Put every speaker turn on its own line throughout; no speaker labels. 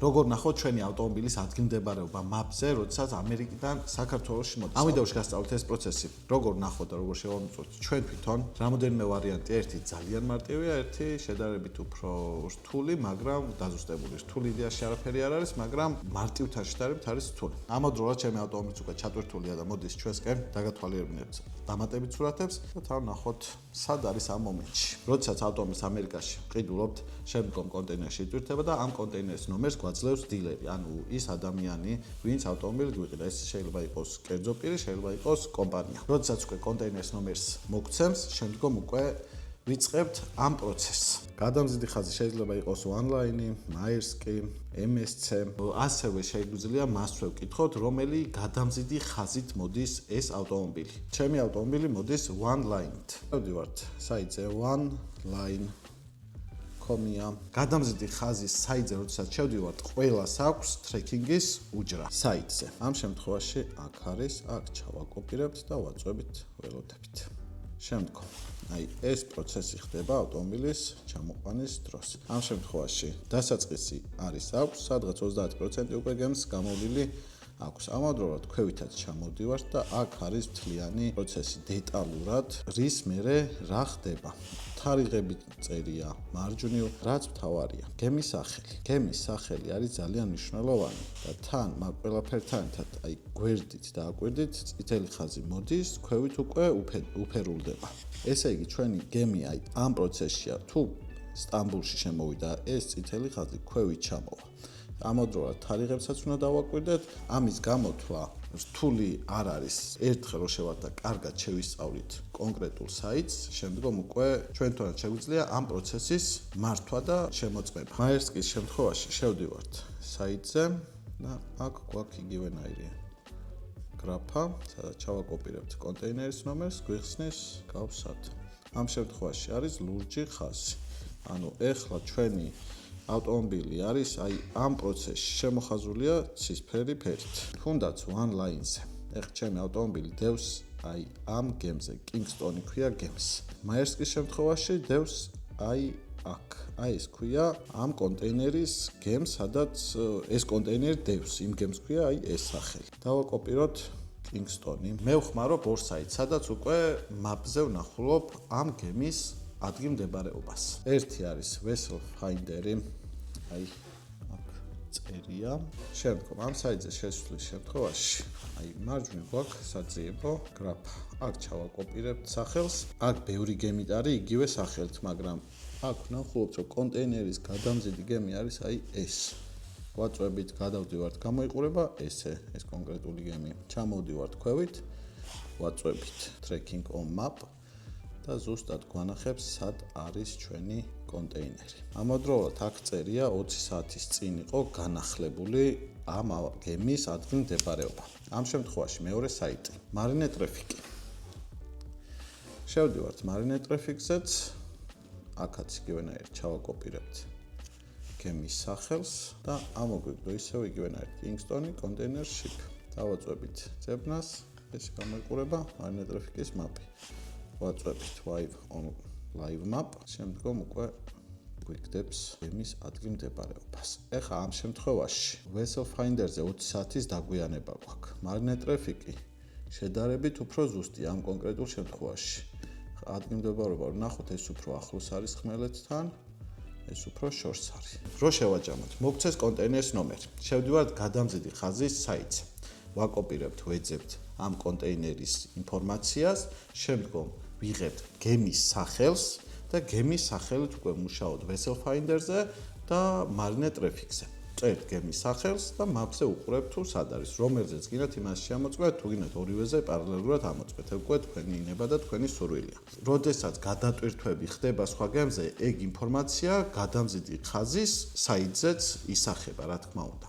როგორ ნახოთ ჩვენი ავტომობილის ადგილმდებარეობა მაპზე, როდესაც ამერიკიდან საქართველოში მოდის. ამ ვიდეოში გასწავლით ეს პროცესი, როგორ ნახოთ და როგორ შევამოწმოთ ჩვენ თვითონ. რამოდენიმე ვარიანტი, ერთი ძალიან მარტივია, ერთი შედარებით უფრო რთული, მაგრამ დაზუსტებული. რთული იდეაში არაფერი არ არის, მაგრამ მარტივთან შედარებით არის რთული. ამავდროულად ჩემი ავტომობილიც უკვე ჩატვირთულია და მოდის ჩვენსკენ დაგათვალიერებინებთ დამატებით სურათებს და თან ნახოთ სად არის ამ მომენტში. როდესაც ავტომობილს ამერიკაში ყიდულობთ, შემდგომ კონტეინერში იტვირთება და ამ კონტეინერის ნომერს გვაძლევს დილერი, ანუ ის ადამიანი, ვინც ავტომობილი გვიყიდა. ეს შეიძლება იყოს კერძო პირი, შეიძლება იყოს კომპანია. როდესაც უკვე კონტეინერის ნომერს მოგცემს, შემდგომ უკვე ვიწყებთ ამ პროცესს. გადამზიდი ხაზი შეიძლება იყოს OneLine, Maersk, MSC. ასევე შეგვიძლია მასვე ვკითხოთ, რომელი გადამზიდი ხაზით მოდის ეს ავტომობილი. ჩემი ავტომობილი მოდის OneLine-ით. ვდივართ საიტზე OneLine.com-ია. გადამზიდი ხაზის საიტზე, როდესაც შევდივართ, ყველას აქვს ტრეკინგის უჯრა საიტზე. ამ შემთხვევაში აქ არის, აქ ჩავაკოპირებთ და ვაწვევით ველოდებით. შემდგომ ეს პროცესი ხდება ავტომობილის ჩამოყვანის დროს. ამ შემთხვევაში დასაწყისი არის აქვს, სადღაც 30% უკვე გემს გამოვლილი აქვს. ამავდროულად ქვევითაც ჩამოვდივართ და აქ არის მთლიანი პროცესი დეტალურად, რის მერე რა ხდება. თარიღები წერია მარჯვნივ, რაც მთავარია. გემის სახელი. გემის სახელი არის ძალიან მნიშვნელოვანი და თან მაგ ყველაფერთან ერთად, გვერდით და აკვირდით წითელი ხაზი მოდის, ქვევით უკვე უფერულდება. ესე იგი, ჩვენი გემი ამ პროცესშია, თუ სტამბულში შემოვიდა, ეს წითელი ხაზი ქვევით ჩამოვა. ამავდროულად თარიღებსაც უნდა დავაკვირდეთ, ამის გამოთვლა რთული არ არის. ერთხელ რო შევართ და კარგად შევისწავლით კონკრეტულ საიტს, შემდგომ უკვე ჩვენთანაც შეგვიძლია ამ პროცესის მართვა და შემოწმება. Maersk-ის შემთხვევაში შევდივართ საიტზე და აქ გვაქვს იგივენაირი გრაფა, სადაც ჩავაკოპირებთ კონტეინერის ნომერს, გვიხსნის გავსად. ამ შემთხვევაში არის ლურჯი ხაზი. ანუ ეხლა ჩვენი ავტომობილი არის ამ პროცესში შემოხაზულია ცისფერი ფერით. თუნდაც OneLine-ზე. ეხლა ჩემი ავტომობილი დევს ამ გემზე, Kingston-ი ქვია გემს. Maersk-ის შემთხვევაში დევს აქ. ეს ქვია ამ კონტეინერის გემს, სადაც ეს კონტეინერი დევს, იმ გემს ქვია ეს სახელი. დავაკოპიროთ Kingston-ი. მე ვხმარობ ორ საიტს, სადაც უკვე მაპზე ვნახულობ ამ გემის ადგილმდებარეობას. ერთი არის Vessel Finder-ი, აქ წერია. შემდგომ ამ საიტზე შესვლის შემთხვევაში, მარჯვნივ გვაქვს საძიებო გრაფა. აქ ჩავაკოპირებთ სახელს. აქ ბევრი გემით არის იგივე სახელით, მაგრამ აქ ვნახულობთ, რომ კონტეინერის გადამზიდი გემი არის ეს. ვაწვევით, გადავდივართ, გამოიყურება ეს კონკრეტული გემი. ჩამოვდივართ ქვევით, ვაწვევით tracking on map და ზუსტად გვანახებს, სად არის ჩვენი კონტეინერი. ამავდროულად აქ წერია 20 საათის წინ იყო განახლებული ამ გემის ადგილმდებარეობა. ამ შემთხვევაში მეორე საიტი, Marine Traffic-ი. შევდივართ Marine Traffic-ზეც, აქაც იგივენაირად ჩავაკოპირებთ გემის სახელს და ამოგვიგდო ისევ იგივენაირად Kingston-ი container ship. დავაწვევით ძებნას, ეს გამოიყურება Marine Traffic-ის მაპი. ვაწვევით live map, შემდგომ უკვე გვიგდებს გემის ადგილმდებარეობას. ეხლა ამ შემთხვევაში Vessel Finder-ზე 20 საათის დაგვიანება გვაქვს. Marine Traffic-ი შედარებით უფრო ზუსტია ამ კონკრეტულ შემთხვევაში. ადგილმდებარეობა ვნახოთ, ეს უფრო ახლოს არის ხმელეთთან, ეს უფრო შორს არის. რო შევაჯამოთ, მოგცეს კონტეინერის ნომერი. შევდივართ გადამზიდი ხაზის საიტზე. ვაკოპირებთ, ვეძებთ ამ კონტეინერის ინფორმაციას, შემდგომ ვიღებთ გემის სახელს და გემის სახელით უკვე მუშაობთ Vessel Finder-ზე და Marine Traffic-ზე. წერთ გემის სახელს და მაპზე უყურებთ, თუ სად არის, რომელზეც გინდათ იმას შეამოწმეთ, თუ გინდათ ორივეზე პარალელურად ამოწმეთ. ეგ უკვე თქვენი ინება და თქვენი სურვილია. როდესაც გადატვირთვები ხდება სხვა გემზე, ეგ ინფორმაცია გადამზიდი ხაზის საიტზეც ისახება, რა თქმა უნდა.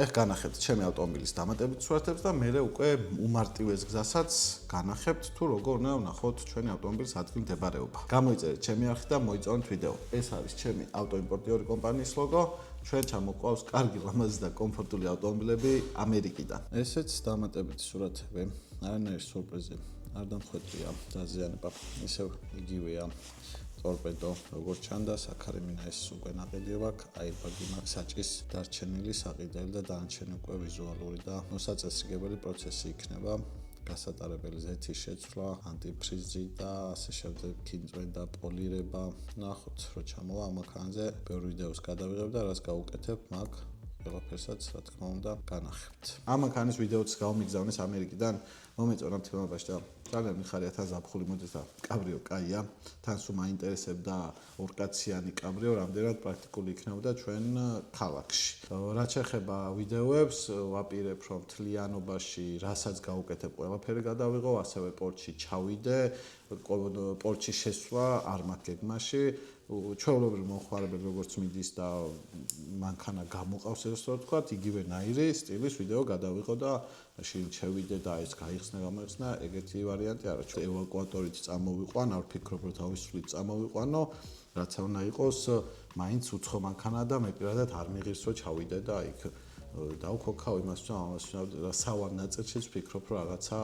ეხ განახებთ ჩემი ავტომობილის დამატებით სურათებს და მე უკვე უმარტივეს გზასაც განახებთ, თუ როგორ უნდა ვნახოთ ჩვენი ავტომობილის ადგილმდებარეობა. გამოიწერეთ ჩემი არხი და მოიწონეთ ვიდეო. ეს არის ჩემი ავტოიმპორტიორი კომპანიის ლოგო. ჩვენ ჩამოყვავს კარგი, ლამაზი და კომფორტული ავტომობილები ამერიკიდან. ესეც დამატებითი სურათები, არანაირი სურპრიზი არ დამხვეწია, დაზიანება ისევ იგივეა. ტორპედო როგორც ჩანდა, საქარემინა ეს უკვე ნაყიდიო აქვს, აირბაგი მაქვს, საჭის დარჩენილი საყიდელი და დანარჩენი უკვე ვიზუალური და მოსაწესრიგებელი პროცესი იქნება. გასატარებელი ზეთის შეცვლა, ანტიფრიზი და ასე შემდეგ, კინწვენ და პოლირება. ნახოთ, რო ჩამოვა ამ ეკრანზე, ბევრ ვიდეოს გადავიღებ და რას გავუკეთებ, მაგ ყველაფერსაც რა თქმა უნდა განახებთ. ამ ეკრანის ვიდეოც გავმიგზავნეს ამერიკიდან. მომეწონა თემებაში და ძალიან მიხარია თან ზაფხული მოდის და კაბრიო კაია. თან სულ მაინტერესებდა ორკაციანი კაბრიო, რამდენად პრაქტიკული იქნებოდა ჩვენ ქალაქში. რაც შეეხება ვიდეოებს, ვაპირებ რომ თლიანობაში რასაც გავუკეთებ, ყველაფერი გადავიღო, ასევე პორტში ჩავიდე, პორტში შესვლა არ მაქვს გეგმაში. ჩვეულებრივ მომხმარებელი როგორც მიდის და მანქანა გამოყავს ესე რომ ვთქვა, იგივენაირი სტილის ვიდეო გადავიღო და შინ შევიდე და ეს გაიხსნა გამოიხსნა, ეგეთი ვარიანტი არა. ევაკუატორით წამოვიყვან, არ ვფიქრობ რომ თავისუფლად წამოვიყვანო, რაც უნდა იყოს, მაინც უცხო მანქანა და მე პირადად არ მიღირს რომ ჩავიდე და იქ დავქოქავ იმას რომ ამას სავარ ნაწილშიც ვფიქრობ რომ რაღაცა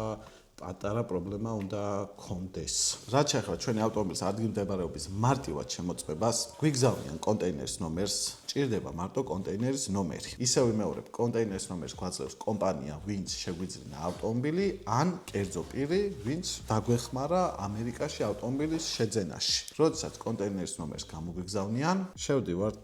პატარა პრობლემა უნდა კონდეს. რაც შეეხება ჩვენი ავტომობილის ადგილმდებარეობის მარტივად შემოწმებას, გვიგზავნიან კონტეინერის ნომერს, ჭირდება მარტო კონტეინერის ნომერი. ისე ვიმეორებ, კონტეინერის ნომერს გვაძლევს კომპანია, ვინც შეგვიძლინა ავტომობილი, ან კერძო პირი, ვინც დაგვეხმარა ამერიკაში ავტომობილის შეძენაში. როდესაც კონტეინერის ნომერს გამოგვიგზავნიან, შევდივართ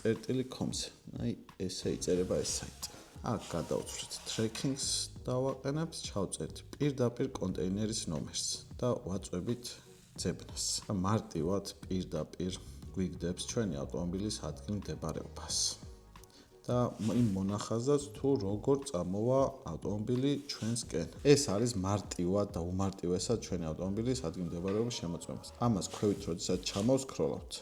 crate.com-ზე. აი, ესე იწერება ეს საიტი. აქ გადავწვით trackings დავაყენებთ, ჩავწერთ პირდაპირ კონტეინერის ნომერს და ვაწვევით ძებნას. და მარტივად პირდაპირ გვიგდებს ჩვენი ავტომობილის ადგილმდებარეობას. და იმ მონახაზას თუ როგორ წამოვა ავტომობილი ჩვენსკენ. ეს არის მარტივად და უმარტივესად ჩვენი ავტომობილის ადგილმდებარეობის შემოწმებას. ამას ქვევით როდესაც ჩამოვსკროლავთ,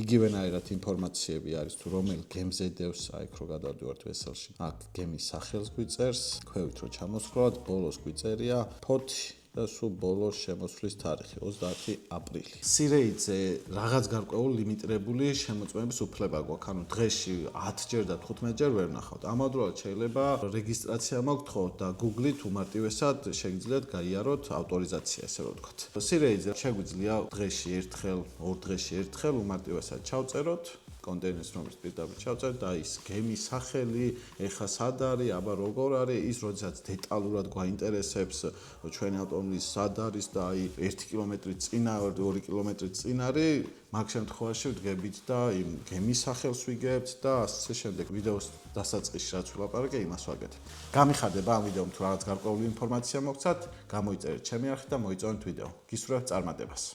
იგივენაირად ინფორმაციები არის თუ რომელ გემზე დევს, აი იქ რო გადავდივართ ვესელში. აქ გემის სახელს გვიწერს, ქვევით რო ჩამოსხლავთ, ბოლოს გვიწერია ფოთი და სულ ბოლოს შემოსვლის თარიღი 30 აპრილი. სირეიძე რაღაც გარკვეული ლიმიტირებული შემოწმების უფლება გვაქვს, ანუ დღეში 10ჯერ და 15ჯერ ვერ ნახავთ. ამავდროულად შეიძლება რეგისტრაცია მოგთხოვოთ და Google-ით უმარტივესად შეგიძლიათ გაიაროთ ავტორიზაცია, ესე რომ ვთქვათ. სირეიძე შეგვიძლია დღეში ერთხელ, ორ დღეში ერთხელ უმარტივესად ჩავწეროთ კონტეინერის ნომერს პირდაპირ ჩავწერთ და ის გემის სახელი, ეხა სად არის, აბა როგორ არის, ის როდესაც დეტალურად გვაინტერესებს ჩვენი ავტომობილის სად არის და აი 1 კილომეტრი წინა, 2 კილომეტრი წინ არის, მაგ შემთხვევაში ვდგებით და იმ გემის სახელს ვიგებთ და ასე შემდეგ. ვიდეოს დასაწყისში რაც ვლაპარაკე, იმას ვაკეთებ. გამიხარდება ამ ვიდეომ თუ რაღაც გარკვეული ინფორმაცია მოგცათ, გამოიწერეთ ჩემი არხით და მოიწონეთ ვიდეო. გისურვებთ წარმატებას.